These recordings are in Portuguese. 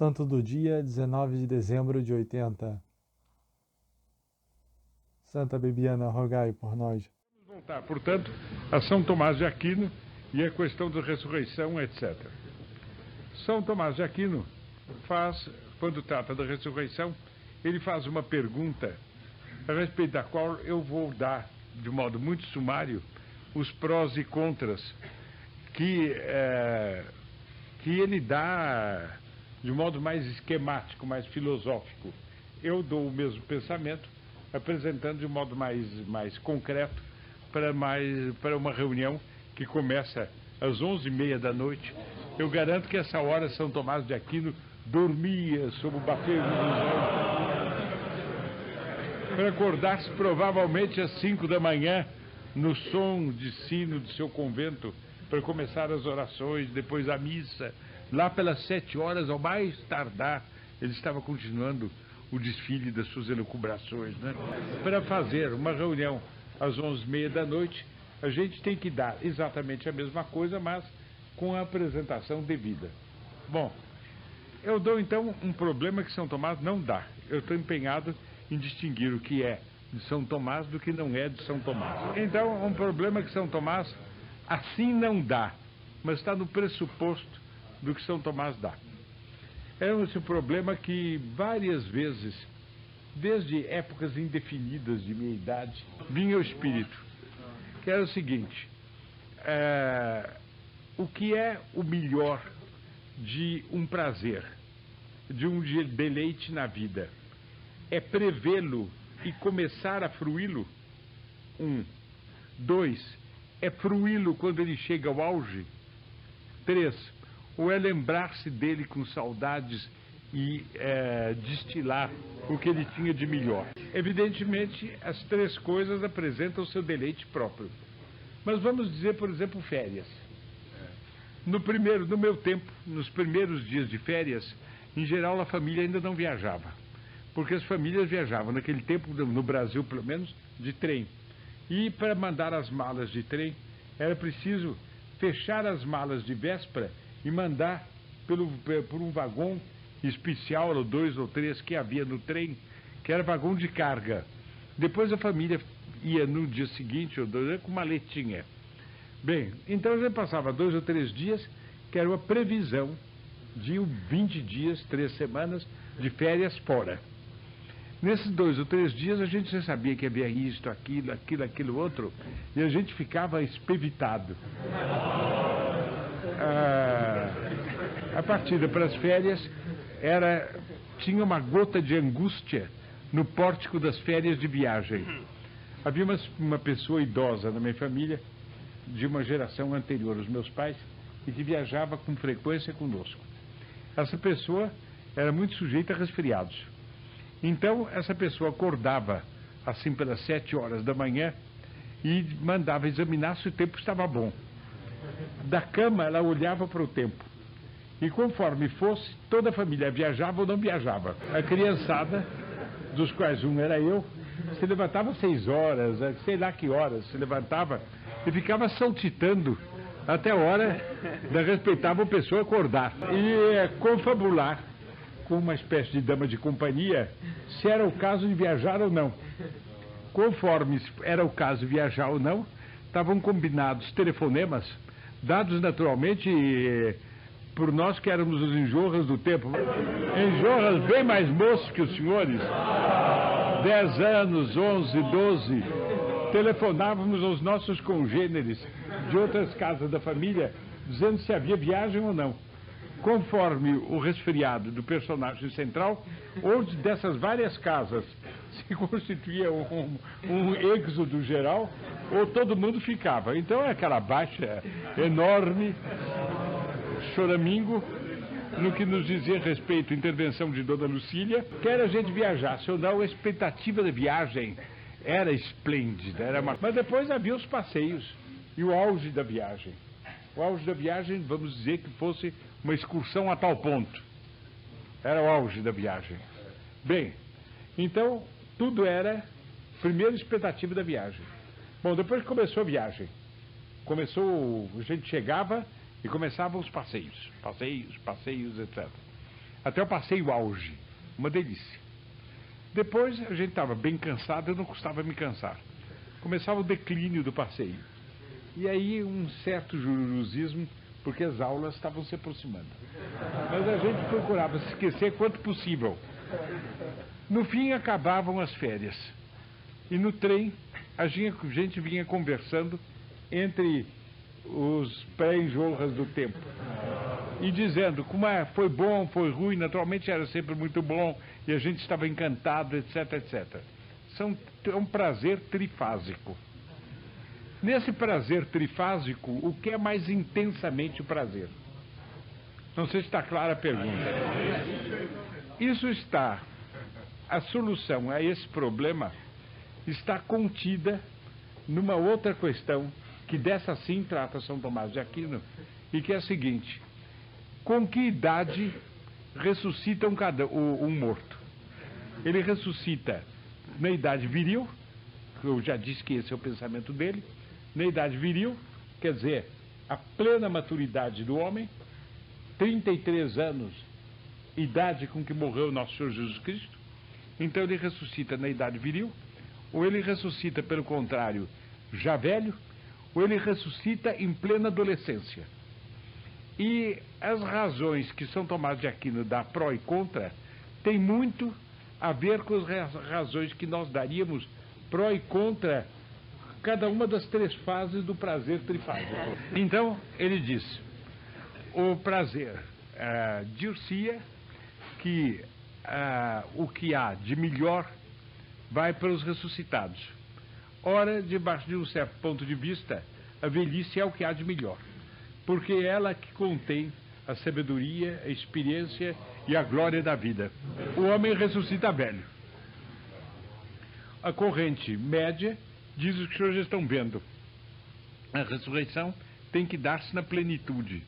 Santo do dia, 19 de dezembro de 80. Santa Bibiana, rogai por nós. Vamos voltar, portanto, a São Tomás de Aquino e a questão da ressurreição, etc. São Tomás de Aquino faz, quando trata da ressurreição, ele faz uma pergunta a respeito da qual eu vou dar, de modo muito sumário, os prós e contras que ele dá de modo mais esquemático, mais filosófico. Eu dou o mesmo pensamento, apresentando de modo mais concreto para uma reunião que começa às 11h30 da noite. Eu garanto que essa hora São Tomás de Aquino dormia sob o bater dos olhos, para acordar-se provavelmente às 5 da manhã, no som de sino do seu convento, para começar as orações, depois a missa. Lá pelas 7 horas, ao mais tardar, ele estava continuando o desfile das suas elucubrações, né? Para fazer uma reunião às 11h30 da noite, a gente tem que dar exatamente a mesma coisa, mas com a apresentação devida. Bom, eu dou então um problema que São Tomás não dá. Eu estou empenhado em distinguir o que é de São Tomás do que não é de São Tomás. Então, um problema que São Tomás assim não dá, mas está no pressuposto do que São Tomás dá. É esse problema que várias vezes, desde épocas indefinidas de minha idade, vinha ao espírito, que era o seguinte: o que é o melhor de um prazer, de um deleite na vida? É prevê-lo e começar a fruí-lo? 1. 2. É fruí-lo quando ele chega ao auge? 3. Ou é lembrar-se dele com saudades e destilar o que ele tinha de melhor? Evidentemente, as 3 coisas apresentam o seu deleite próprio. Mas vamos dizer, por exemplo, férias. No meu tempo, nos primeiros dias de férias, em geral a família ainda não viajava. Porque as famílias viajavam, naquele tempo, no Brasil pelo menos, de trem. E para mandar as malas de trem, era preciso fechar as malas de véspera e mandar por um vagão especial, ou 2 ou 3 que havia no trem, que era vagão de carga. Depois a família ia no dia seguinte, ou 2, com maletinha. Bem, então já passava 2 ou 3 dias, que era uma previsão de 20 dias, 3 semanas de férias fora. Nesses 2 ou 3 dias a gente já sabia que havia isto, aquilo, outro, e a gente ficava espevitado. A partida para as férias tinha uma gota de angústia no pórtico das férias de viagem. Havia uma pessoa idosa na minha família, de uma geração anterior aos meus pais, e que viajava com frequência conosco. Essa pessoa era muito sujeita a resfriados. Então, essa pessoa acordava assim pelas 7 horas da manhã e mandava examinar se o tempo estava bom. Da cama, ela olhava para o tempo. E conforme fosse, toda a família viajava ou não viajava. A criançada, dos quais um era eu, se levantava às 6 horas, sei lá que horas, se levantava e ficava saltitando até a hora da respeitável pessoa acordar. E confabular com uma espécie de dama de companhia, se era o caso de viajar ou não. Conforme era o caso de viajar ou não, estavam combinados telefonemas, dados naturalmente por nós que éramos os enjorras do tempo. Enjorras bem mais moços que os senhores, 10 anos, 11, 12, telefonávamos aos nossos congêneres de outras casas da família, dizendo se havia viagem ou não. Conforme o resfriado do personagem central, onde dessas várias casas se constituía um êxodo geral, ou todo mundo ficava. Então é aquela baixa enorme, choramingo, no que nos dizia respeito à intervenção de Dona Lucília, quer a gente viajasse ou não, a expectativa da viagem era esplêndida. Mas depois havia os passeios e o auge da viagem. O auge da viagem, vamos dizer que fosse uma excursão a tal ponto. Era o auge da viagem. Bem, então, tudo era primeira expectativa da viagem. Bom, depois que começou a viagem, a gente chegava e começavam os passeios, etc. até eu passei o auge, uma delícia. Depois a gente estava bem cansado, eu não custava me cansar. Começava o declínio do passeio. E aí um certo jurusismo, porque as aulas estavam se aproximando. Mas a gente procurava se esquecer quanto possível. No fim acabavam as férias. E no trem a gente vinha conversando entre os pré-enjorras do tempo. E dizendo como foi bom, foi ruim, naturalmente era sempre muito bom, e a gente estava encantado, etc, etc. É um prazer trifásico. Nesse prazer trifásico, o que é mais intensamente o prazer? Não sei se está clara a pergunta. A solução a esse problema está contida numa outra questão, que dessa sim trata São Tomás de Aquino, e que é a seguinte: com que idade ressuscita um morto? Ele ressuscita na idade viril, eu já disse que esse é o pensamento dele, na idade viril, quer dizer, a plena maturidade do homem, 33 anos, idade com que morreu nosso Senhor Jesus Cristo. Então ele ressuscita na idade viril, ou ele ressuscita, pelo contrário, já velho, ou ele ressuscita em plena adolescência. E as razões que São Tomás de Aquino dá pró e contra têm muito a ver com as razões que nós daríamos pró e contra cada uma das três fases do prazer trifásico. Então, ele diz, o prazer dir-se-ia que o que há de melhor vai para os ressuscitados. Ora, debaixo de um certo ponto de vista, a velhice é o que há de melhor, porque é ela que contém a sabedoria, a experiência e a glória da vida. O homem ressuscita velho. A corrente média diz o que os senhores já estão vendo. A ressurreição tem que dar-se na plenitude.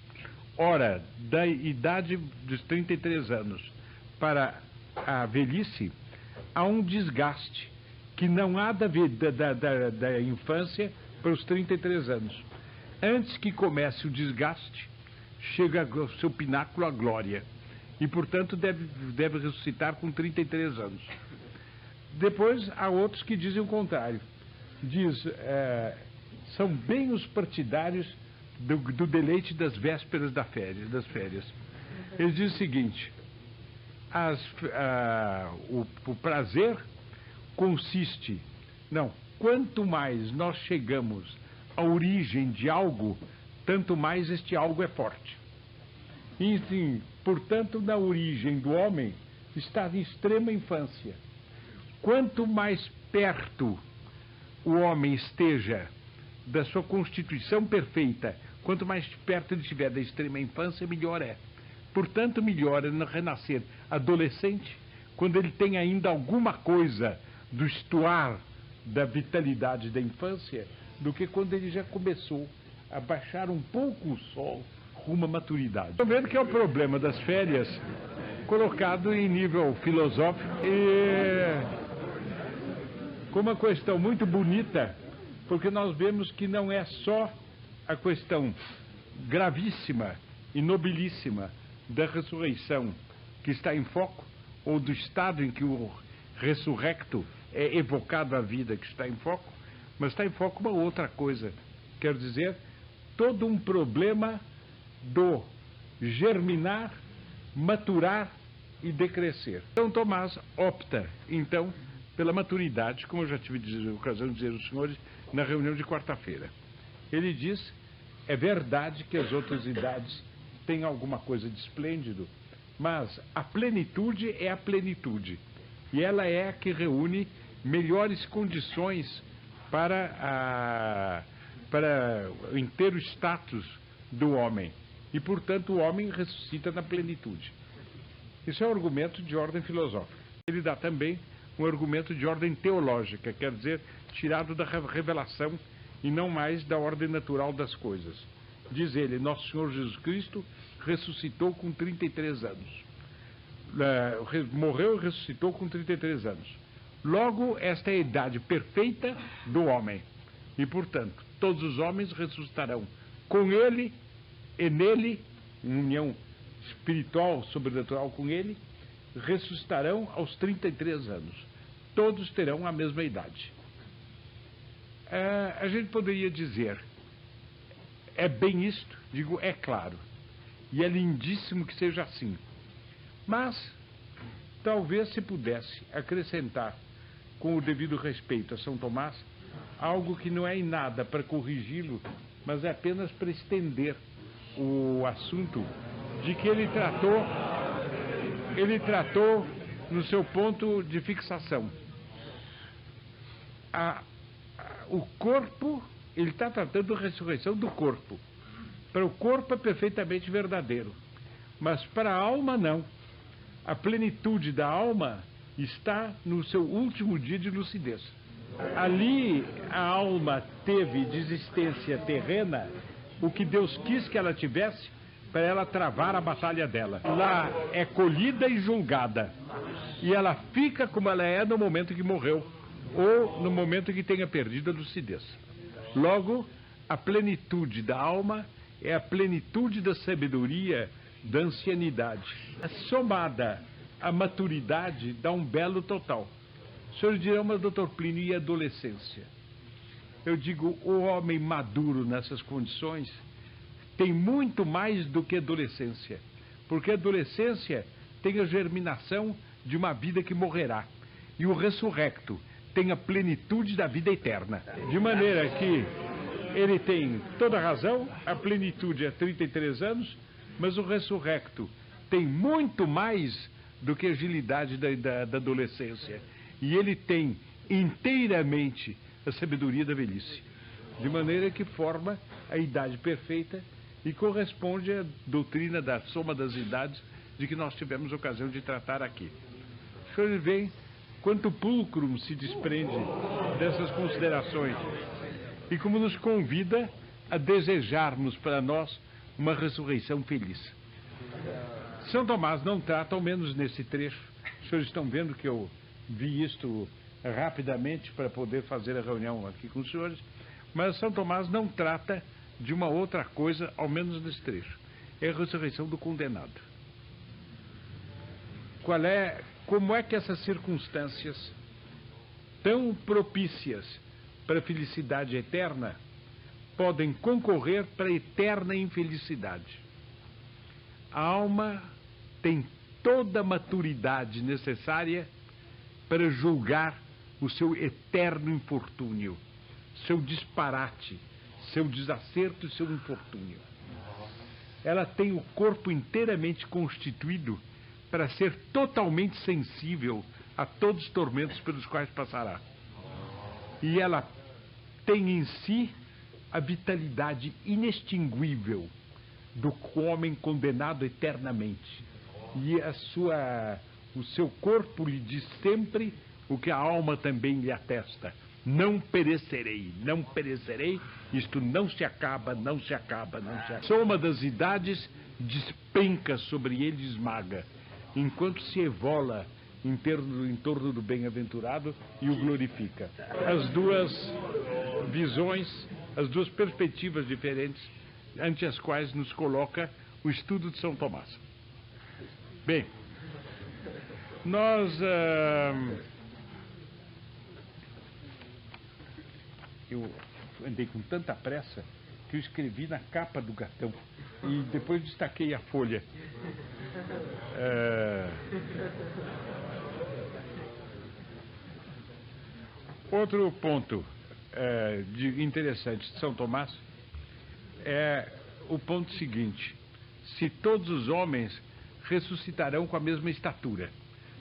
Ora, da idade dos 33 anos para a velhice, há um desgaste que não há da infância para os 33 anos. Antes que comece o desgaste, chega ao seu pináculo a glória. E, portanto, deve ressuscitar com 33 anos. Depois, há outros que dizem o contrário. São bem os partidários do deleite das vésperas das férias. Eles dizem o seguinte: o prazer consiste... quanto mais nós chegamos à origem de algo, tanto mais este algo é forte. E, sim, portanto, na origem do homem está em extrema infância. Quanto mais perto o homem esteja da sua constituição perfeita, quanto mais perto ele estiver da extrema infância, melhor é. Portanto, melhor é renascer adolescente, quando ele tem ainda alguma coisa do estuar da vitalidade da infância, do que quando ele já começou a baixar um pouco o sol rumo à maturidade. Estou vendo que é o problema das férias colocado em nível filosófico e com uma questão muito bonita, porque nós vemos que não é só a questão gravíssima e nobilíssima da ressurreição que está em foco, ou do estado em que o ressurrecto é evocado à vida que está em foco, mas está em foco uma outra coisa. Quer dizer, todo um problema do germinar, maturar e decrescer. São Tomás opta, então, pela maturidade, como eu já tive ocasião de dizer aos senhores na reunião de quarta-feira. Ele diz, é verdade que as outras idades têm alguma coisa de esplêndido, mas a plenitude é a plenitude. E ela é a que reúne melhores condições para o inteiro status do homem. E, portanto, o homem ressuscita na plenitude. Isso é um argumento de ordem filosófica. Ele dá também um argumento de ordem teológica, quer dizer, tirado da revelação e não mais da ordem natural das coisas. Diz ele, Nosso Senhor Jesus Cristo ressuscitou com 33 anos. Morreu e ressuscitou com 33 anos. Logo, esta é a idade perfeita do homem. E, portanto, todos os homens ressuscitarão com ele e nele, em união espiritual, sobrenatural com ele, ressuscitarão aos 33 anos. Todos terão a mesma idade. A gente poderia dizer, é bem isto? Digo, é claro. E é lindíssimo que seja assim. Mas, talvez se pudesse acrescentar, com o devido respeito a São Tomás, algo que não é em nada para corrigi-lo, mas é apenas para estender o assunto de que ele tratou no seu ponto de fixação. O corpo, ele está tratando da ressurreição do corpo. Para o corpo é perfeitamente verdadeiro, mas para a alma não. A plenitude da alma está no seu último dia de lucidez. Ali a alma teve de existência terrena o que Deus quis que ela tivesse para ela travar a batalha dela. Lá é colhida e julgada, e ela fica como ela é no momento que morreu, ou no momento que tenha perdido a lucidez. Logo, a plenitude da alma é a plenitude da sabedoria da ancianidade. Somada à maturidade, dá um belo total. O senhor dirá, mas doutor Plínio, e a adolescência? Eu digo, o homem maduro nessas condições tem muito mais do que adolescência, porque a adolescência tem a germinação de uma vida que morrerá, e o ressurrecto tem a plenitude da vida eterna, de maneira que ele tem toda a razão, a plenitude é 33 anos, mas o ressurrecto tem muito mais do que a agilidade da adolescência, e ele tem inteiramente a sabedoria da velhice, de maneira que forma a idade perfeita e corresponde à doutrina da soma das idades de que nós tivemos ocasião de tratar aqui. O senhor vê quanto pulcrum se desprende dessas considerações e como nos convida a desejarmos para nós uma ressurreição feliz. São Tomás não trata, ao menos nesse trecho, os senhores estão vendo que eu vi isto rapidamente para poder fazer a reunião aqui com os senhores, mas São Tomás não trata de uma outra coisa, ao menos nesse trecho. É a ressurreição do condenado. Como é que essas circunstâncias tão propícias para a felicidade eterna podem concorrer para a eterna infelicidade? A alma tem toda a maturidade necessária para julgar o seu eterno infortúnio, seu disparate, seu desacerto e seu infortúnio. Ela tem o corpo inteiramente constituído para ser totalmente sensível a todos os tormentos pelos quais passará. E ela tem em si a vitalidade inextinguível do homem condenado eternamente. E o seu corpo lhe diz sempre o que a alma também lhe atesta: não perecerei, não perecerei, isto não se acaba, não se acaba, não se acaba. A soma das idades despenca sobre ele e esmaga, enquanto se evola em torno do bem-aventurado e o glorifica. As duas visões, as duas perspectivas diferentes ante as quais nos coloca o estudo de São Tomás. Bem, nós eu andei com tanta pressa que eu escrevi na capa do cartão e depois destaquei a folha. Outro ponto interessante de São Tomás é o ponto seguinte: se todos os homens ressuscitarão com a mesma estatura.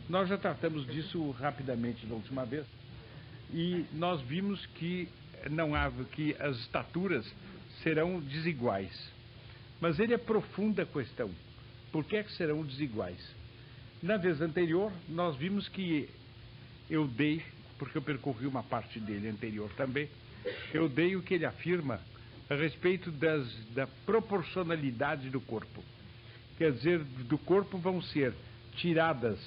Nós já tratamos disso rapidamente da última vez e nós vimos que que as estaturas serão desiguais. Mas ele aprofunda a questão: por que é que serão desiguais? Na vez anterior nós vimos que eu dei, porque eu percorri uma parte dele anterior também, eu dei o que ele afirma a respeito da proporcionalidade do corpo. Quer dizer, do corpo vão ser tiradas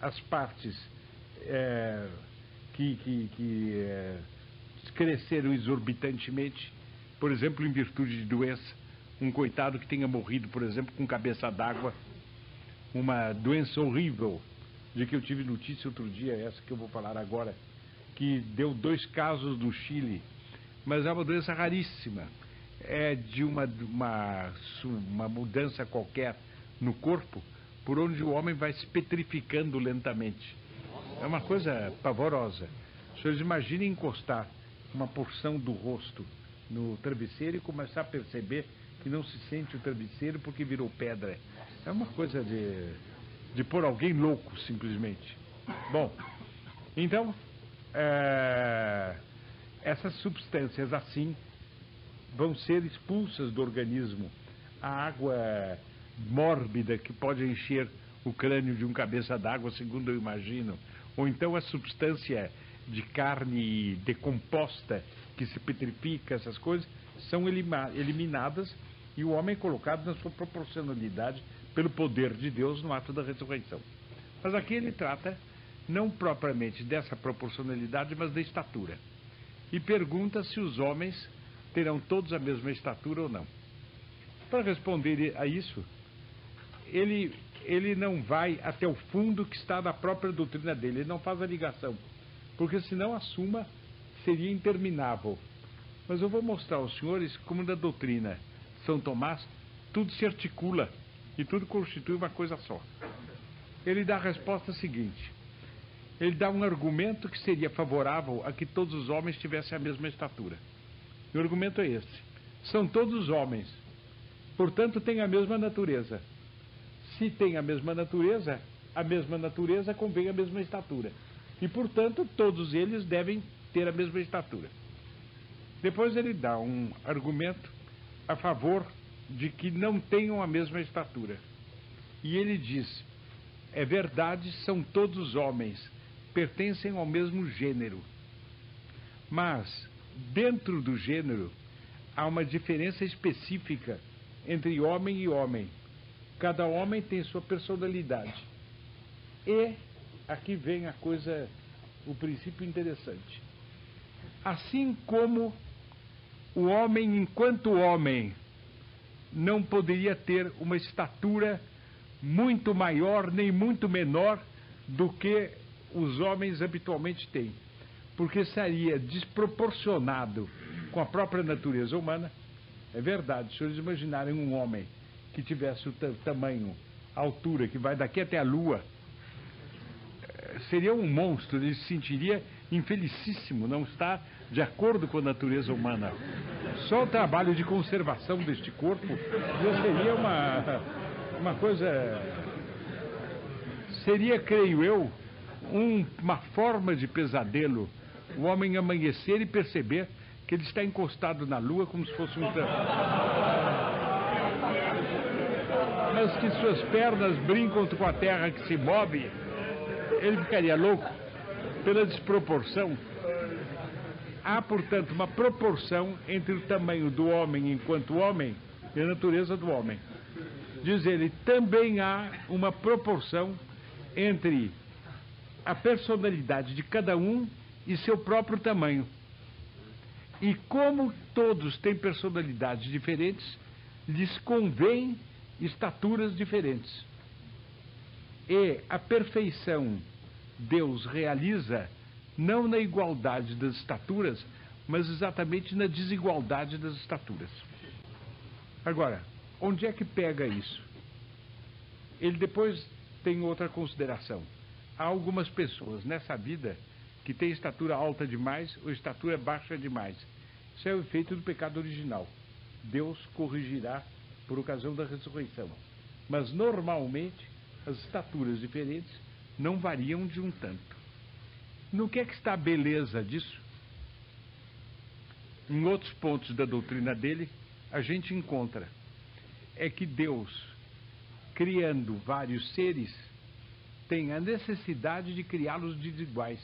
as partes que cresceram exorbitantemente, por exemplo, em virtude de doença. Um coitado que tenha morrido, por exemplo, com cabeça d'água, uma doença horrível, de que eu tive notícia outro dia, essa que eu vou falar agora, que deu 2 casos no Chile, mas é uma doença raríssima, é de uma mudança qualquer no corpo, por onde o homem vai se petrificando lentamente. É uma coisa pavorosa. Os senhores imaginem encostar uma porção do rosto no travesseiro e começar a perceber que não se sente o travesseiro porque virou pedra. É uma coisa de pôr alguém louco, simplesmente. Bom, então, essas substâncias assim vão ser expulsas do organismo. A água mórbida que pode encher o crânio de um cabeça d'água, segundo eu imagino, ou então a substância de carne decomposta que se petrifica, essas coisas, são eliminadas e o homem é colocado na sua proporcionalidade pelo poder de Deus no ato da ressurreição. Mas aqui ele trata não propriamente dessa proporcionalidade, mas da estatura. E pergunta se os homens terão todos a mesma estatura ou não. Para responder a isso, ele não vai até o fundo que está na própria doutrina dele, ele não faz a ligação, porque senão a suma seria interminável. Mas eu vou mostrar aos senhores como na doutrina São Tomás tudo se articula e tudo constitui uma coisa só. Ele dá a resposta seguinte: ele dá um argumento que seria favorável a que todos os homens tivessem a mesma estatura. E o argumento é esse: são todos homens, portanto têm a mesma natureza. Se tem a mesma natureza convém a mesma estatura. E, portanto, todos eles devem ter a mesma estatura. Depois ele dá um argumento a favor de que não tenham a mesma estatura. E ele diz: é verdade, são todos homens, pertencem ao mesmo gênero. Mas, dentro do gênero, há uma diferença específica entre homem e homem. Cada homem tem sua personalidade. E aqui vem a coisa, o princípio interessante. Assim como o homem, enquanto homem, não poderia ter uma estatura muito maior nem muito menor do que os homens habitualmente têm, porque seria desproporcionado com a própria natureza humana. É verdade, se vocês imaginarem um homem que tivesse o tamanho, a altura, que vai daqui até a Lua, seria um monstro, ele se sentiria infelicíssimo, não está de acordo com a natureza humana. Só o trabalho de conservação deste corpo já seria uma coisa... Seria, creio eu, uma forma de pesadelo, o homem amanhecer e perceber que ele está encostado na Lua como se fosse um... Mas que suas pernas brincam com a terra que se move, ele ficaria louco pela desproporção. Há, portanto, uma proporção entre o tamanho do homem enquanto homem e a natureza do homem. Diz ele, também há uma proporção entre a personalidade de cada um e seu próprio tamanho. E como todos têm personalidades diferentes, lhes convém estaturas diferentes. E a perfeição Deus realiza não na igualdade das estaturas, mas exatamente na desigualdade das estaturas. Agora, onde é que pega isso? Ele depois tem outra consideração. Há algumas pessoas nessa vida que têm estatura alta demais ou estatura baixa demais. Isso é o efeito do pecado original. Deus corrigirá por ocasião da ressurreição. Mas, normalmente, as estaturas diferentes não variam de um tanto. No que é que está a beleza disso? Em outros pontos da doutrina dele, a gente encontra é que Deus, criando vários seres, tem a necessidade de criá-los desiguais.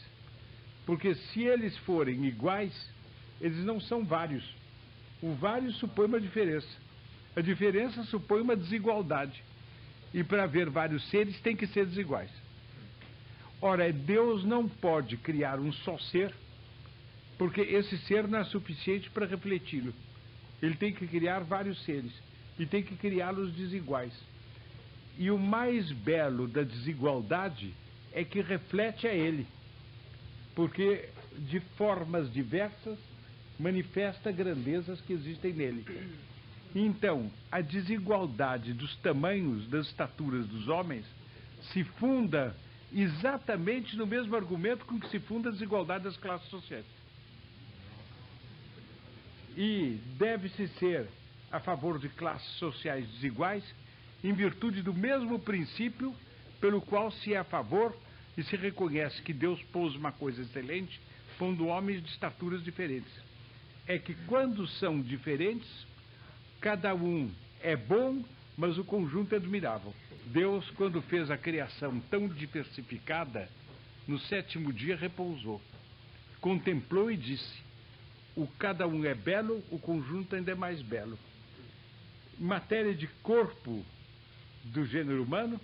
Porque se eles forem iguais, eles não são vários. O vário supõe uma diferença. A diferença supõe uma desigualdade. E para haver vários seres tem que ser desiguais. Ora, Deus não pode criar um só ser, porque esse ser não é suficiente para refleti-lo. Ele tem que criar vários seres e tem que criá-los desiguais. E o mais belo da desigualdade é que reflete a ele, porque de formas diversas manifesta grandezas que existem nele. Então, a desigualdade dos tamanhos, das estaturas dos homens, se funda exatamente no mesmo argumento com que se funda a desigualdade das classes sociais. E deve-se ser a favor de classes sociais desiguais em virtude do mesmo princípio pelo qual se é a favor e se reconhece que Deus pôs uma coisa excelente, pondo homens de estaturas diferentes. É que quando são diferentes, cada um é bom, mas o conjunto é admirável. Deus, quando fez a criação tão diversificada, no sétimo dia repousou, contemplou e disse: o cada um é belo, o conjunto ainda é mais belo. Em matéria de corpo do gênero humano,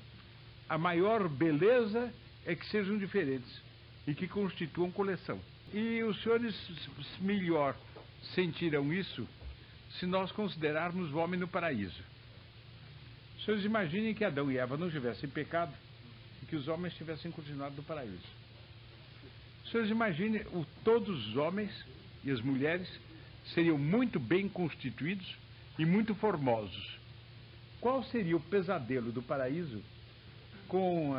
a maior beleza é que sejam diferentes e que constituam coleção. E os senhores melhor sentirão isso se nós considerarmos o homem no paraíso. Os senhores imaginem que Adão e Eva não tivessem pecado e que os homens tivessem continuado no paraíso. Os senhores imaginem todos os homens e as mulheres seriam muito bem constituídos e muito formosos. Qual seria o pesadelo do paraíso com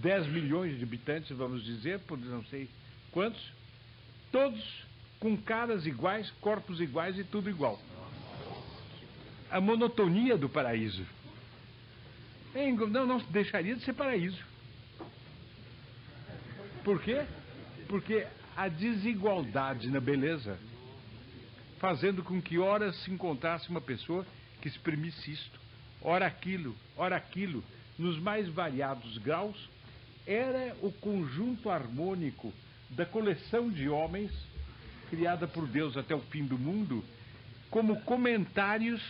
10 milhões de habitantes, vamos dizer, por não sei quantos, todos com caras iguais, corpos iguais e tudo igual? A monotonia do paraíso. Não deixaria de ser paraíso. Por quê? Porque a desigualdade na beleza, fazendo com que ora se encontrasse uma pessoa que exprimisse isto, ora aquilo, nos mais variados graus, era o conjunto harmônico da coleção de homens, criada por Deus até o fim do mundo, como comentários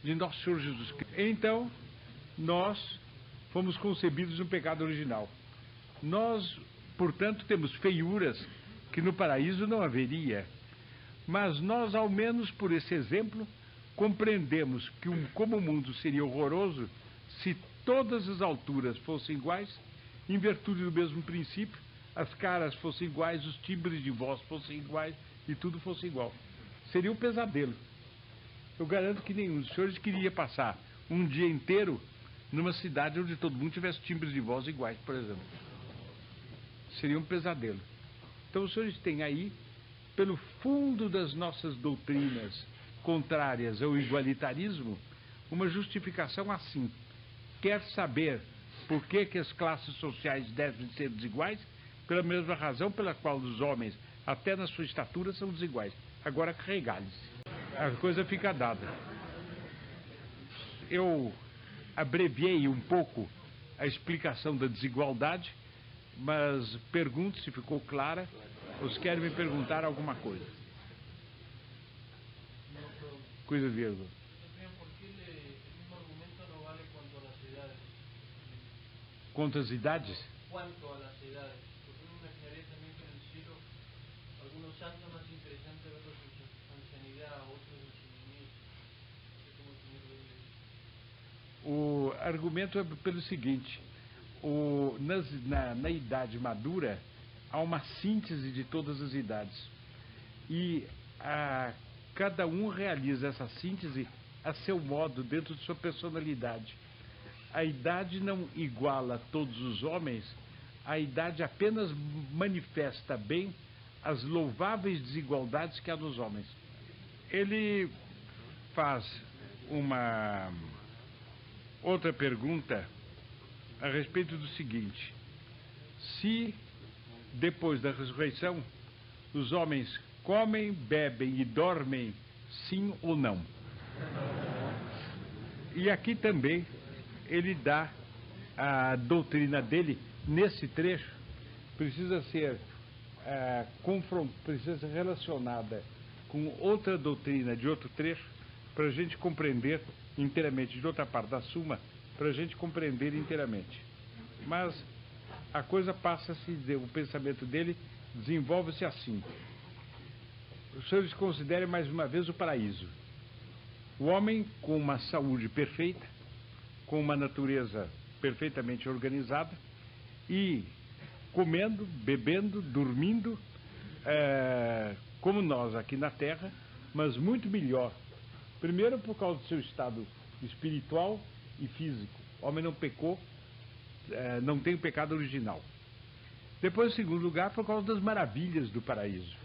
de Nosso Senhor Jesus Cristo. Então, nós fomos concebidos no pecado original. Nós, portanto, temos feiuras que no paraíso não haveria. Mas nós, ao menos por esse exemplo, compreendemos que como o mundo seria horroroso se todas as alturas fossem iguais, em virtude do mesmo princípio, as caras fossem iguais, os timbres de voz fossem iguais e tudo fosse igual. Seria um pesadelo. Eu garanto que nenhum dos senhores queria passar um dia inteiro numa cidade onde todo mundo tivesse timbres de voz iguais, por exemplo. Seria um pesadelo. Então os senhores têm aí, pelo fundo das nossas doutrinas contrárias ao igualitarismo, uma justificação assim. Quer saber por que as classes sociais devem ser desiguais? Pela mesma razão pela qual os homens, até na sua estatura, são desiguais. Agora regale-se. A coisa fica dada. Eu abreviei um pouco a explicação da desigualdade, mas pergunto se ficou clara ou se querem me perguntar alguma coisa. Coisa vírgula. Quanto às idades? Quanto a las edades, porque uno imaginaría también que en el cielo algunos santos más interesantes, otros en su ancianidad, otros en su niñez. No sé cómo tenerlo eso. O argumento é pelo seguinte: na idade madura há uma síntese de todas as idades e cada um realiza essa síntese a seu modo, dentro de sua personalidade. A idade não iguala todos os homens, a idade apenas manifesta bem as louváveis desigualdades que há nos homens. Ele faz uma outra pergunta a respeito do seguinte: se depois da ressurreição os homens comem, bebem e dormem, sim ou não? E aqui também ele dá a doutrina dele nesse trecho, precisa ser relacionada com outra doutrina de outro trecho, para a gente compreender inteiramente, de outra parte da Suma, para a gente compreender inteiramente. Mas a coisa passa-se, o pensamento dele desenvolve-se assim. Os senhores considerem mais uma vez o paraíso. O homem com uma saúde perfeita, com uma natureza perfeitamente organizada e comendo, bebendo, dormindo, como nós aqui na Terra, mas muito melhor. Primeiro, por causa do seu estado espiritual e físico. O homem não pecou, não tem o pecado original. Depois, em segundo lugar, por causa das maravilhas do paraíso.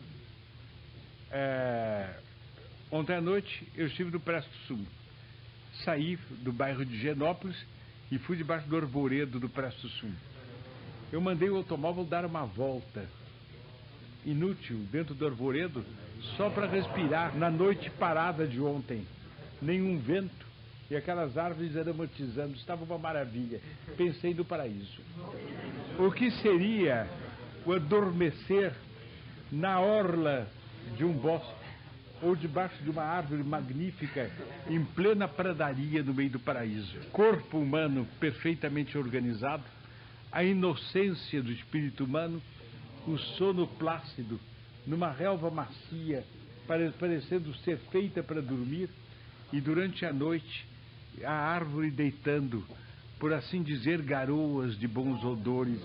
Ontem à noite eu estive no Presto Sul. Saí do bairro de Genópolis e fui debaixo do arvoredo do Presto Sul. Eu mandei o automóvel dar uma volta inútil dentro do arvoredo só para respirar na noite parada de ontem. Nenhum vento e aquelas árvores aromatizando, estava uma maravilha. Pensei no paraíso. O que seria o adormecer na orla de um bosque ou debaixo de uma árvore magnífica em plena pradaria no meio do paraíso? Corpo humano perfeitamente organizado, a inocência do espírito humano, o sono plácido numa relva macia, parecendo ser feita para dormir, e durante a noite a árvore deitando, por assim dizer, garoas de bons odores,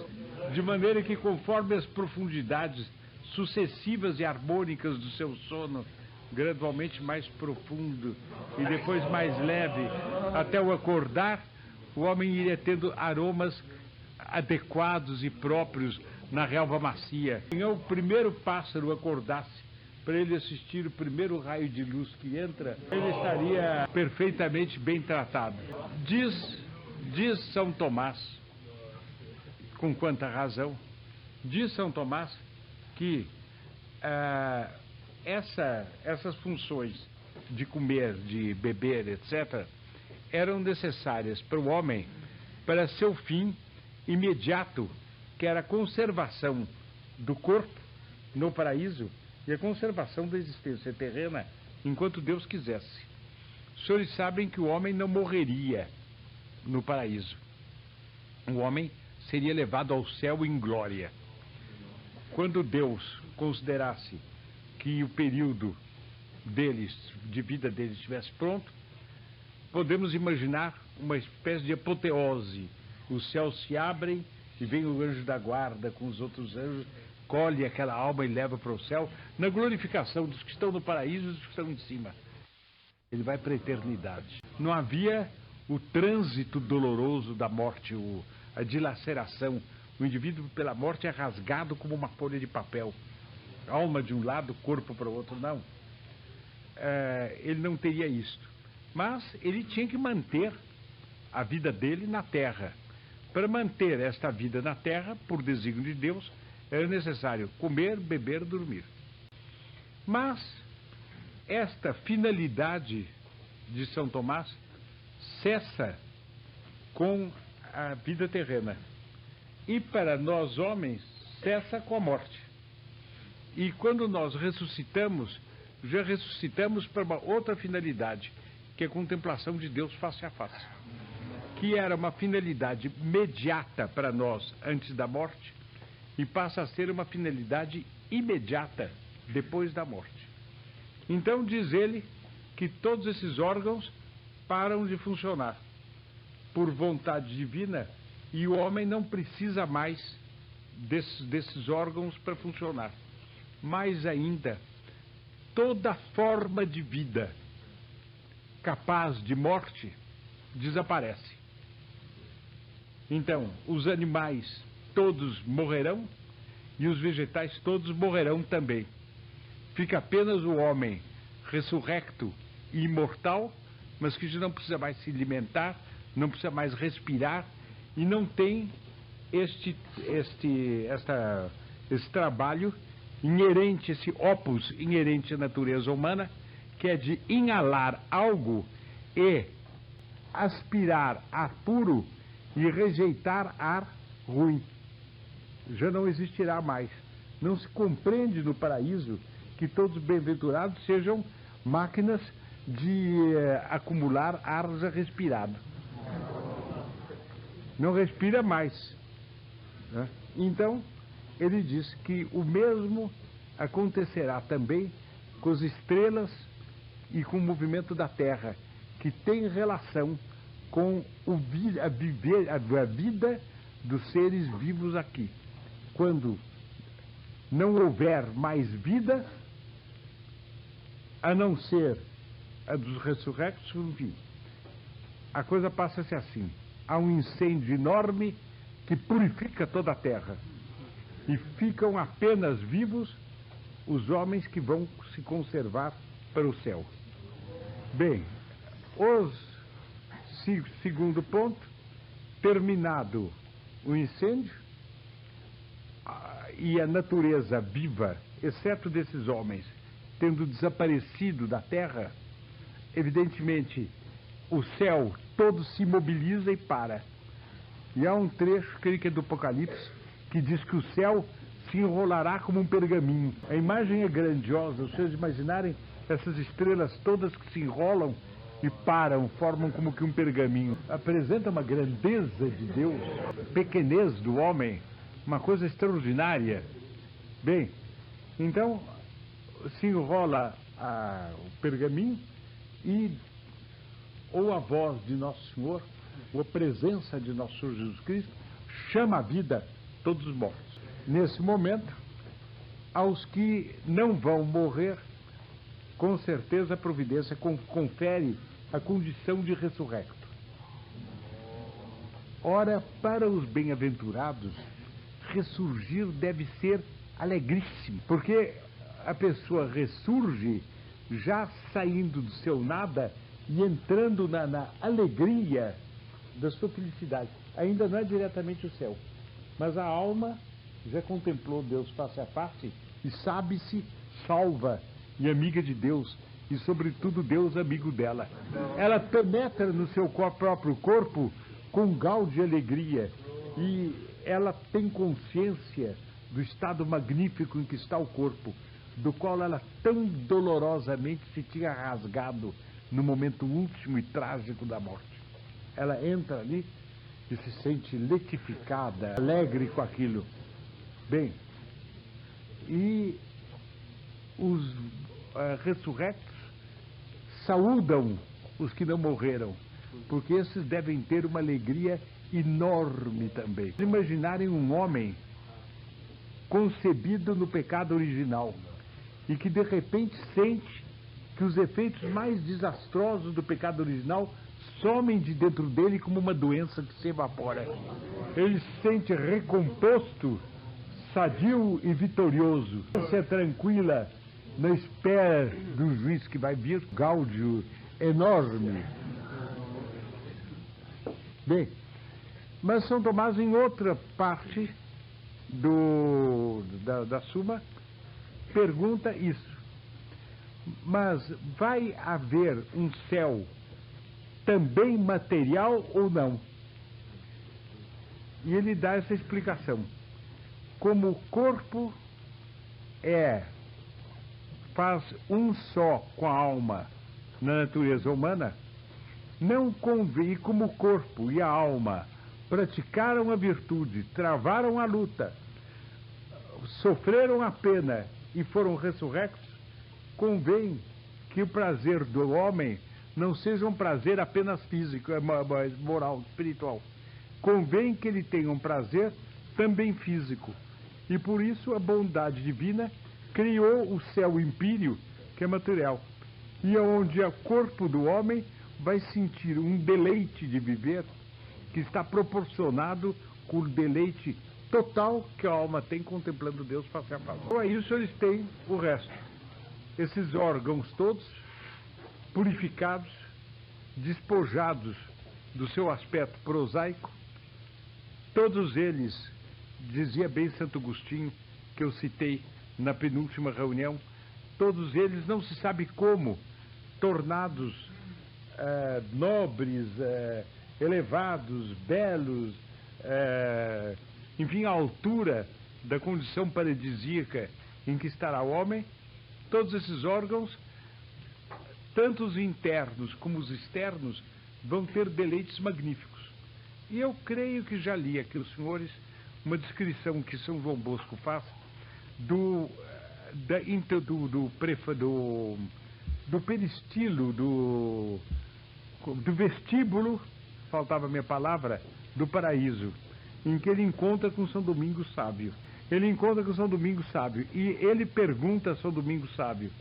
de maneira que conforme as profundidades sucessivas e harmônicas do seu sono, gradualmente mais profundo e depois mais leve, até o acordar, o homem iria tendo aromas adequados e próprios na relva macia. Se o primeiro pássaro acordasse para ele assistir o primeiro raio de luz que entra, ele estaria perfeitamente bem tratado. Diz São Tomás, com quanta razão, diz São Tomás que essas funções de comer, de beber, etc., eram necessárias para o homem para seu fim imediato, que era a conservação do corpo no paraíso e a conservação da existência terrena enquanto Deus quisesse. Os senhores sabem que o homem não morreria no paraíso. O homem seria levado ao céu em glória. Quando Deus considerasse que o período de vida deles estivesse pronto, podemos imaginar uma espécie de apoteose. Os céus se abrem e vem o anjo da guarda com os outros anjos, colhe aquela alma e leva para o céu, na glorificação dos que estão no paraíso e dos que estão em cima. Ele vai para a eternidade. Não havia o trânsito doloroso da morte, a dilaceração. O indivíduo pela morte é rasgado como uma folha de papel. Alma de um lado, corpo para o outro, não. Ele não teria isto. Mas ele tinha que manter a vida dele na terra. Para manter esta vida na terra, por desígnio de Deus, era necessário comer, beber, dormir. Mas esta finalidade de São Tomás cessa com a vida terrena. E para nós homens, cessa com a morte. E quando nós ressuscitamos, já ressuscitamos para uma outra finalidade, que é a contemplação de Deus face a face. Que era uma finalidade imediata para nós antes da morte e passa a ser uma finalidade imediata depois da morte. Então diz ele que todos esses órgãos param de funcionar por vontade divina e o homem não precisa mais desses órgãos para funcionar. Mais ainda, toda forma de vida capaz de morte desaparece. Então, os animais todos morrerão e os vegetais todos morrerão também. Fica apenas o homem ressurrecto e imortal, mas que já não precisa mais se alimentar, não precisa mais respirar e não tem esse trabalho inerente, esse opus inerente à natureza humana, que é de inalar algo e aspirar ar puro e rejeitar ar ruim. Já não existirá mais. Não se compreende no paraíso que todos os bem-aventurados sejam máquinas de acumular ar já respirado. Não respira mais, né? Então, ele diz que o mesmo acontecerá também com as estrelas e com o movimento da Terra, que tem relação com a vida dos seres vivos aqui. Quando não houver mais vida, a não ser a dos ressurrectos, enfim, a coisa passa-se assim. Há um incêndio enorme que purifica toda a terra e ficam apenas vivos os homens que vão se conservar para o céu. Bem, segundo ponto, terminado o incêndio e a natureza viva, exceto desses homens, tendo desaparecido da terra, evidentemente o céu todo se mobiliza e para. E há um trecho, creio que é do Apocalipse, que diz que o céu se enrolará como um pergaminho. A imagem é grandiosa, os senhores imaginarem essas estrelas todas que se enrolam e param, formam como que um pergaminho. Apresenta uma grandeza de Deus, pequenez do homem, uma coisa extraordinária. Bem, então se enrola o pergaminho e ou a voz de Nosso Senhor, ou a presença de Nosso Senhor Jesus Cristo, chama à vida todos os mortos. Nesse momento, aos que não vão morrer, com certeza a providência confere a condição de ressurrecto. Ora, para os bem-aventurados, ressurgir deve ser alegríssimo, porque a pessoa ressurge já saindo do seu nada e entrando na alegria da sua felicidade. Ainda não é diretamente o céu, mas a alma já contemplou Deus face a face e sabe-se salva e amiga de Deus, e sobretudo Deus amigo dela. Ela penetra no seu próprio corpo com gal de alegria e ela tem consciência do estado magnífico em que está o corpo, do qual ela tão dolorosamente se tinha rasgado no momento último e trágico da morte. Ela entra ali e se sente letificada, alegre com aquilo. Bem, e os ressurrectos saúdam os que não morreram, porque esses devem ter uma alegria enorme também. Imaginarem um homem concebido no pecado original e que de repente sente que os efeitos mais desastrosos do pecado original somem de dentro dele como uma doença que se evapora. Ele se sente recomposto, sadio e vitorioso. Você é tranquila na espera do juiz que vai vir, gáudio enorme. Bem, mas São Tomás, em outra parte da Suma, pergunta isso. Mas vai haver um céu também material ou não? E ele dá essa explicação. Como o corpo faz um só com a alma na natureza humana, não convém, como o corpo e a alma praticaram a virtude, travaram a luta, sofreram a pena e foram ressurrectos, convém que o prazer do homem não seja um prazer apenas físico, moral, espiritual. Convém que ele tenha um prazer também físico. E por isso a bondade divina criou o céu empíreo, que é material, e onde o corpo do homem vai sentir um deleite de viver que está proporcionado com o deleite total que a alma tem contemplando Deus face a face. Então é isso, eles têm o resto. Esses órgãos todos purificados, despojados do seu aspecto prosaico, todos eles, dizia bem Santo Agostinho, que eu citei na penúltima reunião, todos eles, não se sabe como, tornados nobres, elevados, belos, enfim, à altura da condição paradisíaca em que estará o homem, todos esses órgãos, tanto os internos como os externos, vão ter deleites magníficos. E eu creio que já li aqui, os senhores, uma descrição que São João Bosco faz do peristilo, do vestíbulo faltava a minha palavra, do paraíso, em que ele encontra com São Domingos Sábio. Ele encontra com São Domingos Sábio e ele pergunta a São Domingos Sábio: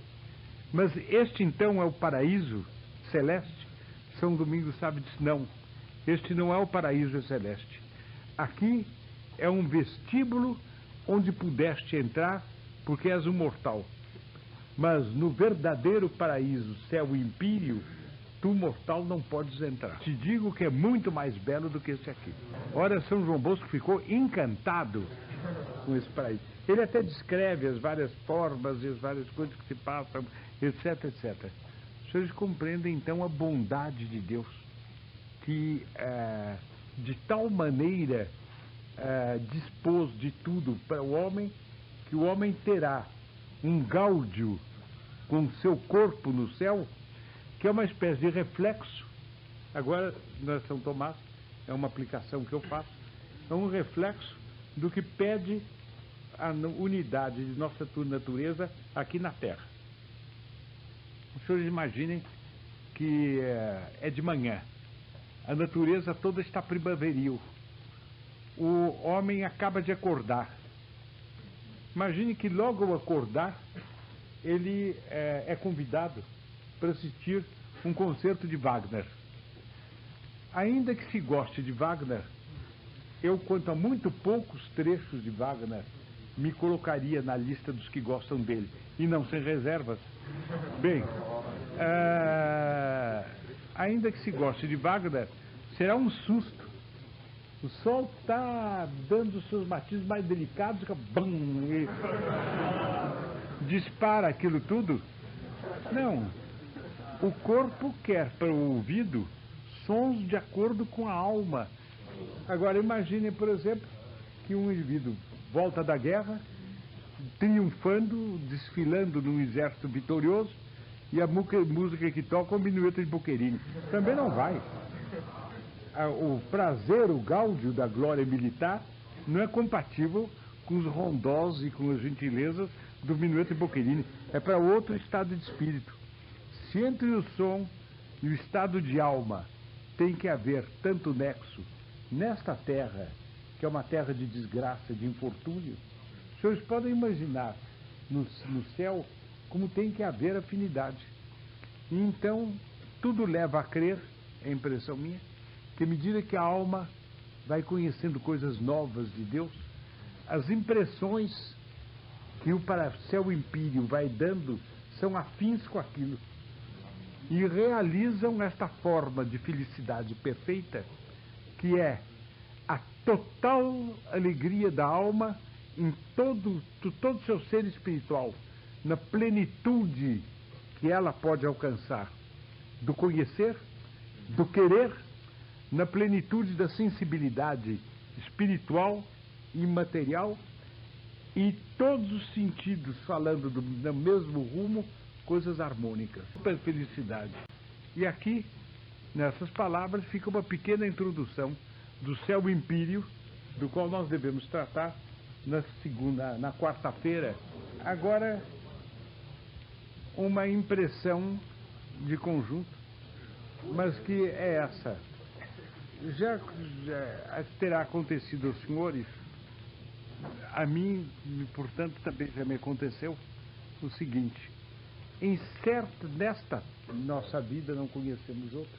mas este então é o paraíso celeste? São Domingos Sábio diz: não, este não é o paraíso celeste. Aqui é um vestíbulo onde pudeste entrar porque és um mortal. Mas no verdadeiro paraíso, céu e empíreo, tu mortal não podes entrar. Te digo que é muito mais belo do que esse aqui. Ora, São João Bosco ficou encantado com esse paraíso. Ele até descreve as várias formas e as várias coisas que se passam, etc, etc. Os senhores compreendem então a bondade de Deus, que de tal maneira dispôs de tudo para o homem, que o homem terá um gáudio com seu corpo no céu, que é uma espécie de reflexo. Agora, na São Tomás, é uma aplicação que eu faço, é um reflexo do que pede a unidade de nossa natureza aqui na Terra. Os senhores imaginem que é de manhã, a natureza toda está primaveril, o homem acaba de acordar. Imagine que logo ao acordar, ele é convidado para assistir um concerto de Wagner. Ainda que se goste de Wagner, eu, quanto a muito poucos trechos de Wagner, me colocaria na lista dos que gostam dele, e não sem reservas. Bem, ainda que se goste de Wagner, será um susto. O sol está dando os seus matizes mais delicados, e dispara aquilo tudo. Não. O corpo quer para o ouvido sons de acordo com a alma. Agora imagine, por exemplo, que um indivíduo volta da guerra, triunfando, desfilando num exército vitorioso, e a música que toca é um minueto de Boccherini. Também não vai. O prazer, o gáudio da glória militar não é compatível com os rondós e com as gentilezas do minueto de Boccherini. É para outro estado de espírito. Se entre o som e o estado de alma tem que haver tanto nexo nesta terra, que é uma terra de desgraça, de infortúnio, os senhores podem imaginar no céu como tem que haver afinidade. E então tudo leva a crer, é a impressão minha, que à medida que a alma vai conhecendo coisas novas de Deus, as impressões que o céu empíreo vai dando são afins com aquilo e realizam esta forma de felicidade perfeita, que é a total alegria da alma em todo o seu ser espiritual, na plenitude que ela pode alcançar do conhecer, do querer, na plenitude da sensibilidade espiritual e imaterial, e todos os sentidos falando no mesmo rumo, coisas harmônicas, super felicidade. E aqui, nessas palavras, fica uma pequena introdução do céu empíreo, do qual nós devemos tratar na quarta-feira. Agora, uma impressão de conjunto, mas que é essa. Já terá acontecido aos senhores, a mim, portanto, também já me aconteceu o seguinte: nesta nossa vida, não conhecemos outra,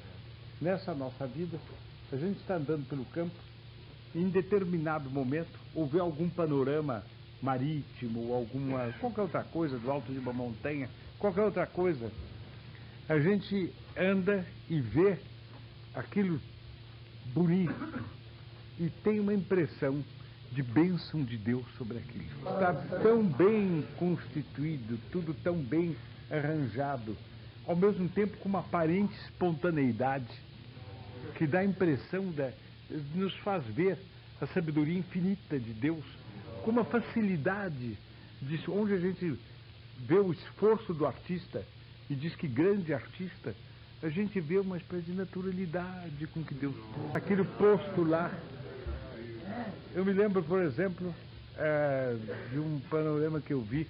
nessa nossa vida, a gente está andando pelo campo, e em determinado momento, houver algum panorama marítimo, qualquer outra coisa, do alto de uma montanha, qualquer outra coisa, a gente anda e vê aquilo bonito e tem uma impressão de bênção de Deus sobre aquilo. Está tão bem constituído, tudo tão bem arranjado, ao mesmo tempo com uma aparente espontaneidade que dá a impressão nos faz ver a sabedoria infinita de Deus com uma facilidade onde a gente vê o esforço do artista e diz que grande artista, a gente vê uma espécie de naturalidade com que Deus fez. Aquele posto lá, eu me lembro, por exemplo, de um panorama que eu vi.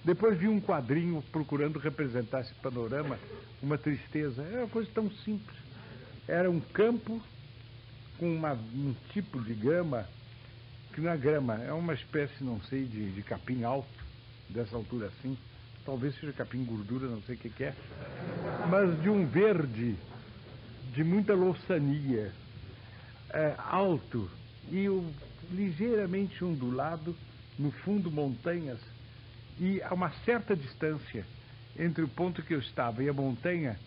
Depois vi um quadrinho procurando representar esse panorama, uma tristeza. Era uma coisa tão simples. Era um campo com um tipo de grama, que não é grama, é uma espécie, não sei, de capim alto, dessa altura assim, talvez seja capim gordura, não sei o que é, mas de um verde, de muita louçania, alto e ligeiramente ondulado, no fundo montanhas, e a uma certa distância entre o ponto que eu estava e a montanha,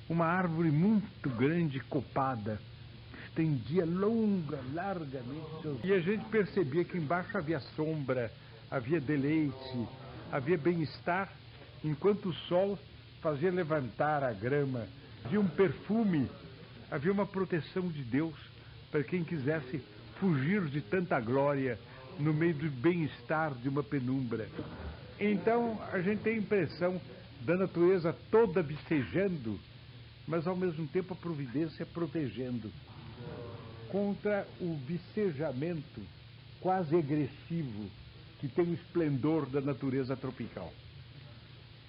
uma árvore muito grande, copada, estendia largamente. E a gente percebia que embaixo havia sombra, havia deleite, havia bem-estar, enquanto o sol fazia levantar a grama. Havia um perfume, havia uma proteção de Deus para quem quisesse fugir de tanta glória no meio do bem-estar de uma penumbra. Então a gente tem a impressão da natureza toda vicejando, mas ao mesmo tempo a providência protegendo contra o vicejamento quase agressivo que tem o esplendor da natureza tropical.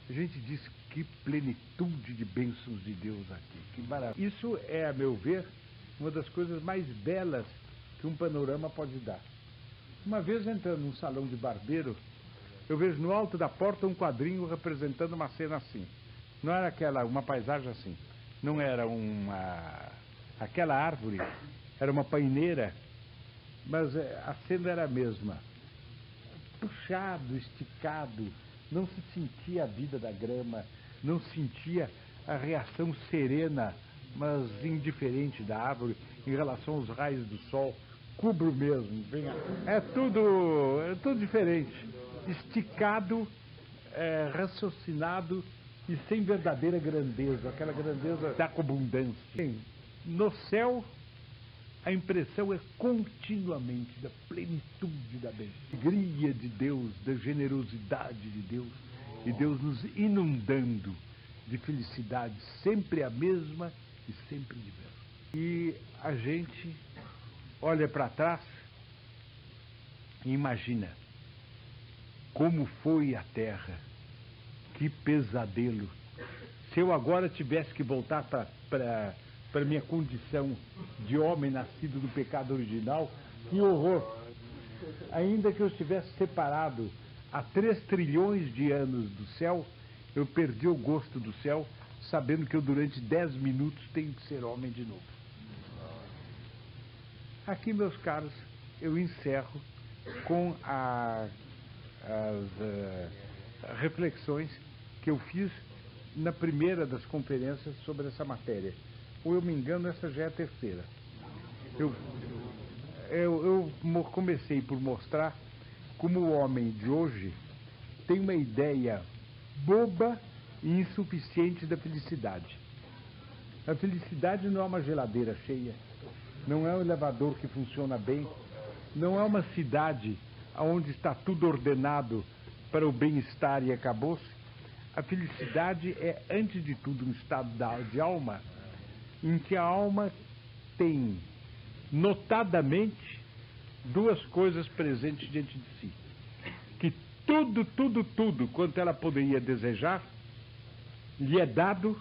A gente diz que plenitude de bênçãos de Deus aqui, que maravilha. Isso é, a meu ver, uma das coisas mais belas que um panorama pode dar. Uma vez entrando num salão de barbeiro, eu vejo no alto da porta um quadrinho representando uma cena assim. Não era uma paisagem assim. Não era aquela árvore, era uma paineira, mas a cena era a mesma. Puxado, esticado, não se sentia a vida da grama, não se sentia a reação serena, mas indiferente da árvore em relação aos raios do sol. Cubro mesmo, é tudo diferente. Esticado, raciocinado e sem verdadeira grandeza, aquela grandeza da abundância. Bem, no céu, a impressão é continuamente da plenitude da bênção, da alegria de Deus, da generosidade de Deus, e Deus nos inundando de felicidade, sempre a mesma e sempre diversa. E a gente olha para trás e imagina como foi a Terra, que pesadelo. Se eu agora tivesse que voltar para minha condição de homem nascido do pecado original, que horror! Ainda que eu estivesse separado há 3 trilhões de anos do céu, eu perdi o gosto do céu, sabendo que eu durante 10 minutos tenho que ser homem de novo. Aqui, meus caros, eu encerro com as reflexões que eu fiz na primeira das conferências sobre essa matéria. Ou eu me engano, essa já é a terceira. Eu comecei por mostrar como o homem de hoje tem uma ideia boba e insuficiente da felicidade. A felicidade não é uma geladeira cheia, não é um elevador que funciona bem, não é uma cidade onde está tudo ordenado para o bem-estar e acabou-se. A felicidade é, antes de tudo, um estado de alma, em que a alma tem, notadamente, 2 coisas presentes diante de si. Que tudo quanto ela poderia desejar, lhe é dado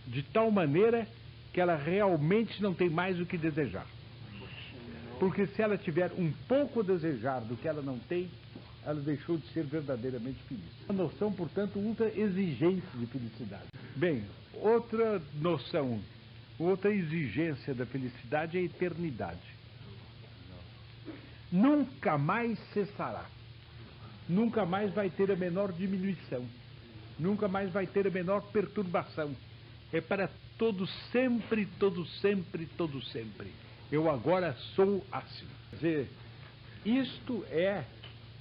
de tal maneira que ela realmente não tem mais o que desejar. Porque se ela tiver um pouco a desejar do que ela não tem, ela deixou de ser verdadeiramente feliz. Uma noção, portanto, ultra exigente de felicidade. Bem, outra noção, outra exigência da felicidade é a eternidade. Nunca mais cessará. Nunca mais vai ter a menor diminuição. Nunca mais vai ter a menor perturbação. É para todo sempre, todo sempre, todo sempre. Eu agora sou assim. Quer dizer, isto é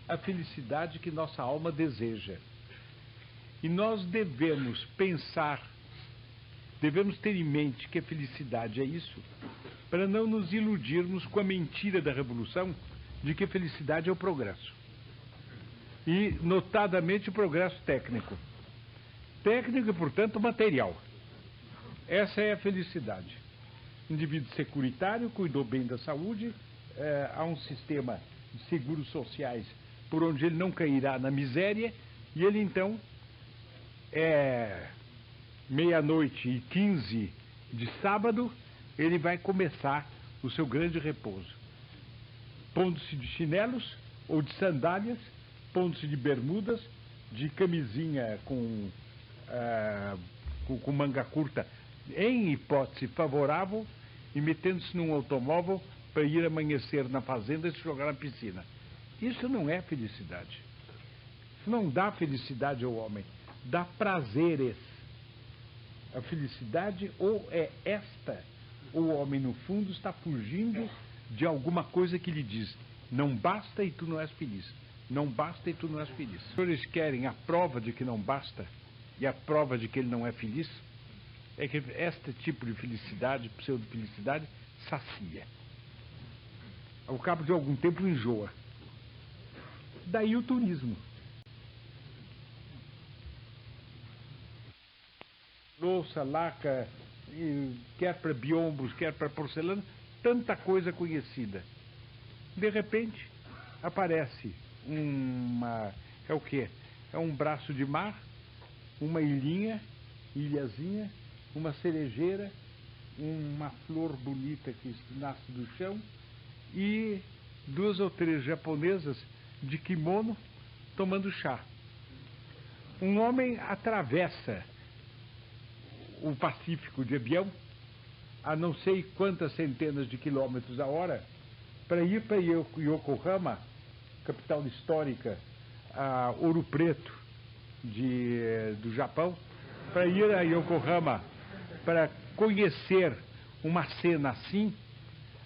a felicidade que nossa alma deseja. E nós devemos pensar, devemos ter em mente que a felicidade é isso, para não nos iludirmos com a mentira da revolução de que a felicidade é o progresso. E, notadamente, o progresso técnico. Técnico e, portanto, material. Essa é a felicidade. Indivíduo securitário, cuidou bem da saúde, há um sistema de seguros sociais por onde ele não cairá na miséria, e ele então, 12:15 de sábado, ele vai começar o seu grande repouso. Pondo-se de chinelos ou de sandálias, pondo-se de bermudas, de camisinha com manga curta, em hipótese favorável, e metendo-se num automóvel para ir amanhecer na fazenda e se jogar na piscina. Isso não é felicidade. Isso não dá felicidade ao homem, dá prazeres. A felicidade ou é esta, ou o homem no fundo está fugindo de alguma coisa que lhe diz: não basta e tu não és feliz. Não basta e tu não és feliz. Se eles querem a prova de que não basta e a prova de que ele não é feliz, é que este tipo de felicidade, pseudo-felicidade, sacia. Ao cabo de algum tempo enjoa. Daí o turismo. Louça, laca, quer para biombos, quer para porcelana, tanta coisa conhecida. De repente, aparece é o quê? É um braço de mar, uma ilhazinha, uma cerejeira, uma flor bonita que nasce do chão e 2 ou 3 japonesas de kimono tomando chá. Um homem atravessa o Pacífico de avião a não sei quantas centenas de quilômetros a hora para ir para Yokohama, capital histórica, a Ouro Preto do Japão, para ir a Yokohama para conhecer uma cena assim,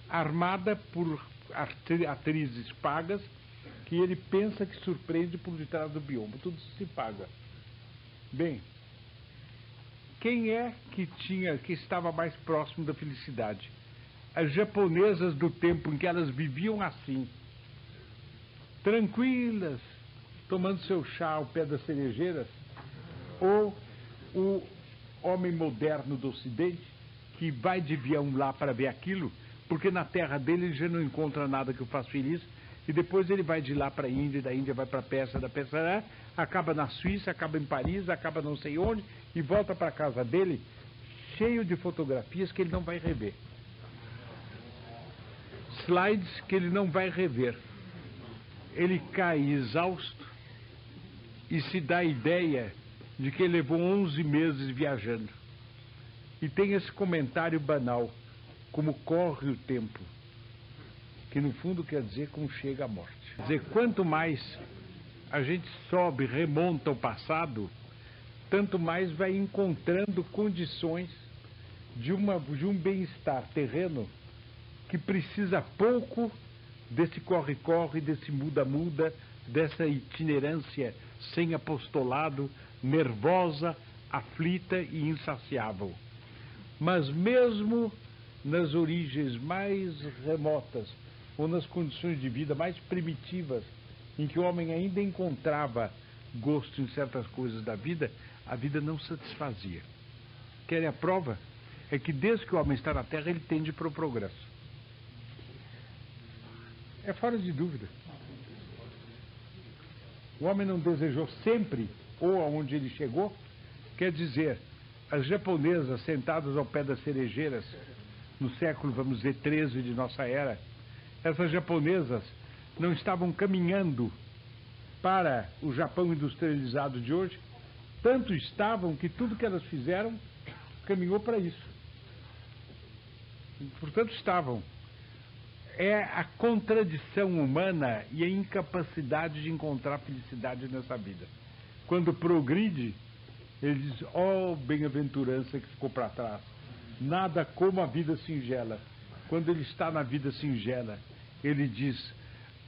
armada por atrizes pagas, que ele pensa que surpreende por detrás do biombo. Tudo se paga. Bem, quem é que estava mais próximo da felicidade? As japonesas do tempo em que elas viviam assim, tranquilas, tomando seu chá ao pé das cerejeiras, ou o homem moderno do Ocidente, que vai de avião lá para ver aquilo, porque na terra dele ele já não encontra nada que o faça feliz, e depois ele vai de lá para a Índia, da Índia vai para a Pérsia, da Pérsia acaba na Suíça, acaba em Paris, acaba não sei onde, e volta para a casa dele cheio de fotografias que ele não vai rever. Slides que ele não vai rever. Ele cai exausto e se dá a ideia de que ele levou 11 meses viajando. E tem esse comentário banal: como corre o tempo, que no fundo quer dizer como chega a morte. Quer dizer, quanto mais a gente sobe, remonta ao passado, tanto mais vai encontrando condições de um bem-estar terreno que precisa pouco desse corre-corre, desse muda-muda, dessa itinerância sem apostolado, nervosa, aflita e insaciável. Mas mesmo nas origens mais remotas, ou nas condições de vida mais primitivas, em que o homem ainda encontrava gosto em certas coisas da vida, a vida não satisfazia. Querem a prova? É que desde que o homem está na Terra, ele tende para o progresso. É fora de dúvida. O homem não desejou sempre, ou aonde ele chegou, quer dizer, as japonesas sentadas ao pé das cerejeiras, no século, vamos dizer, 13 de nossa era, essas japonesas não estavam caminhando para o Japão industrializado de hoje, tanto estavam que tudo que elas fizeram caminhou para isso. Portanto, estavam. É a contradição humana e a incapacidade de encontrar felicidade nessa vida. Quando progride, ele diz: ó, bem-aventurança que ficou para trás. Nada como a vida singela. Quando ele está na vida singela, ele diz,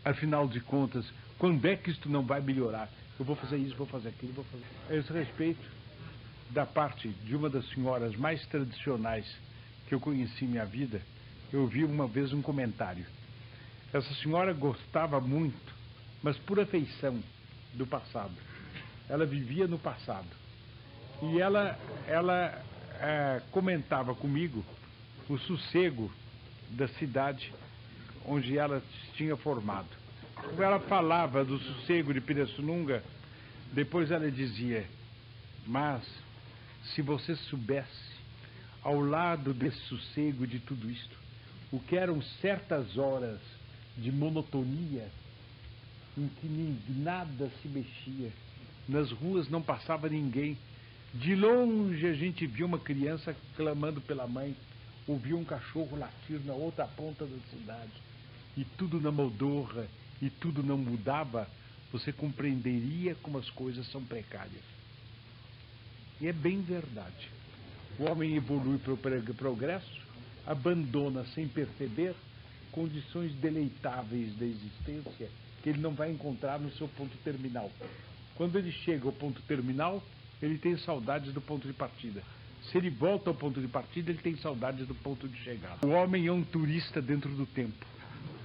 afinal de contas, quando é que isto não vai melhorar? Eu vou fazer isso, vou fazer aquilo, vou fazer... A esse respeito, da parte de uma das senhoras mais tradicionais que eu conheci em minha vida, eu vi uma vez um comentário. Essa senhora gostava muito, mas por afeição, do passado. Ela vivia no passado. E ela comentava comigo o sossego da cidade onde ela tinha formado. Quando ela falava do sossego de Pirassununga, depois ela dizia: mas se você soubesse, ao lado desse sossego de tudo isto, o que eram certas horas de monotonia, em que nada se mexia, nas ruas não passava ninguém. De longe a gente via uma criança clamando pela mãe, ouvia um cachorro latir na outra ponta da cidade, e tudo na moldorra, e tudo não mudava, você compreenderia como as coisas são precárias. E é bem verdade. O homem evolui para o progresso, abandona sem perceber condições deleitáveis da existência que ele não vai encontrar no seu ponto terminal. Quando ele chega ao ponto terminal, ele tem saudades do ponto de partida. Se ele volta ao ponto de partida, ele tem saudades do ponto de chegada. O homem é um turista dentro do tempo.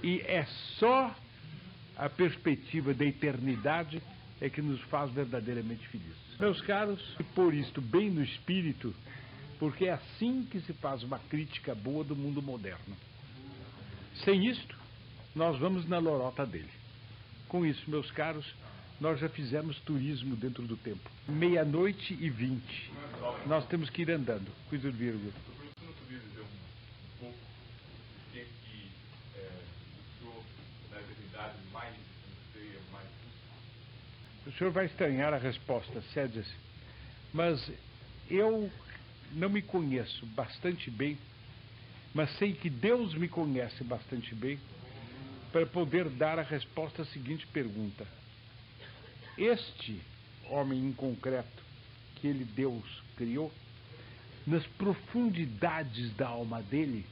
E é só a perspectiva da eternidade é que nos faz verdadeiramente felizes. Meus caros, pôr isto bem no espírito, porque é assim que se faz uma crítica boa do mundo moderno. Sem isto, nós vamos na lorota dele. Com isso, meus caros, nós já fizemos turismo dentro do tempo. 00:20. Nós temos que ir andando. Coisa de vírgula. Você não podia dizer um pouco o que o senhor, na eternidade, mais anseia, mais busca? O senhor vai estranhar a resposta, cede-se. Mas eu não me conheço bastante bem, mas sei que Deus me conhece bastante bem para poder dar a resposta à seguinte pergunta. Este homem em concreto, que ele, Deus, criou, nas profundidades da alma dele,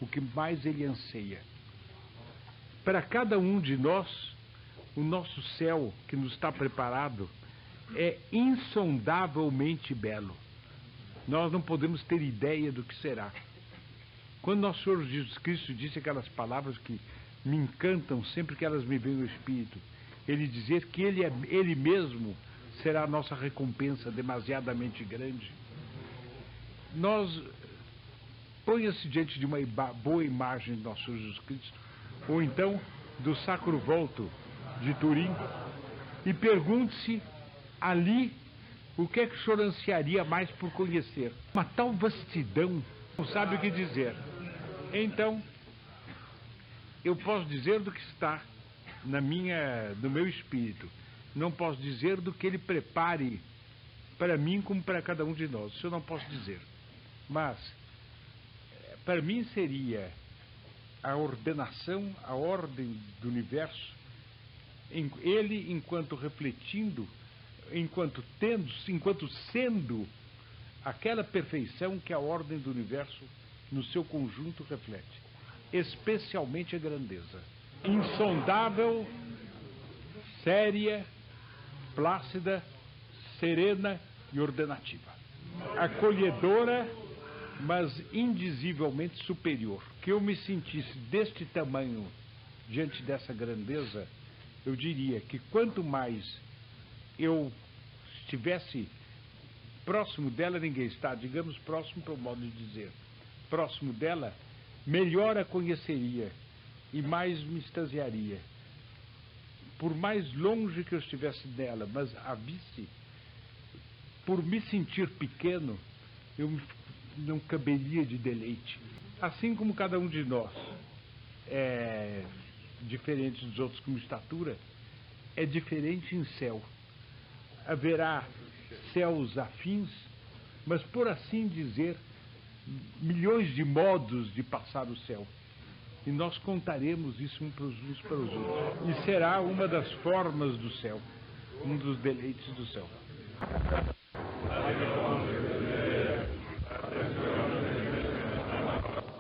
o que mais ele anseia. Para cada um de nós, o nosso céu que nos está preparado é insondavelmente belo. Nós não podemos ter ideia do que será. Quando nosso Senhor Jesus Cristo disse aquelas palavras que me encantam sempre que elas me vêm no Espírito, ele dizer que ele mesmo será a nossa recompensa demasiadamente grande. Ponha-se diante de uma boa imagem de nosso Senhor Jesus Cristo, ou então do Sacro Volto de Turim, e pergunte-se ali o que é que o senhor ansiaria mais por conhecer. Uma tal vastidão, não sabe o que dizer. Então, eu posso dizer do que está no meu espírito. Não posso dizer do que ele prepare para mim como para cada um de nós. Isso eu não posso dizer. Mas, para mim seria a ordenação, a ordem do universo, ele enquanto refletindo, enquanto sendo aquela perfeição que a ordem do universo no seu conjunto reflete, especialmente a grandeza insondável, séria, plácida, serena e ordenativa, acolhedora, mas indizivelmente superior. Que eu me sentisse deste tamanho diante dessa grandeza, eu diria que quanto mais eu estivesse próximo dela, ninguém está, digamos próximo para o modo de dizer, próximo dela, melhor a conheceria e mais me extasiaria. Por mais longe que eu estivesse dela, mas a visse, por me sentir pequeno, eu não caberia de deleite. Assim como cada um de nós é diferente dos outros como estatura, é diferente em céu. Haverá céus afins, mas por assim dizer, milhões de modos de passar o céu. E nós contaremos isso uns para os outros. E será uma das formas do céu, um dos deleites do céu.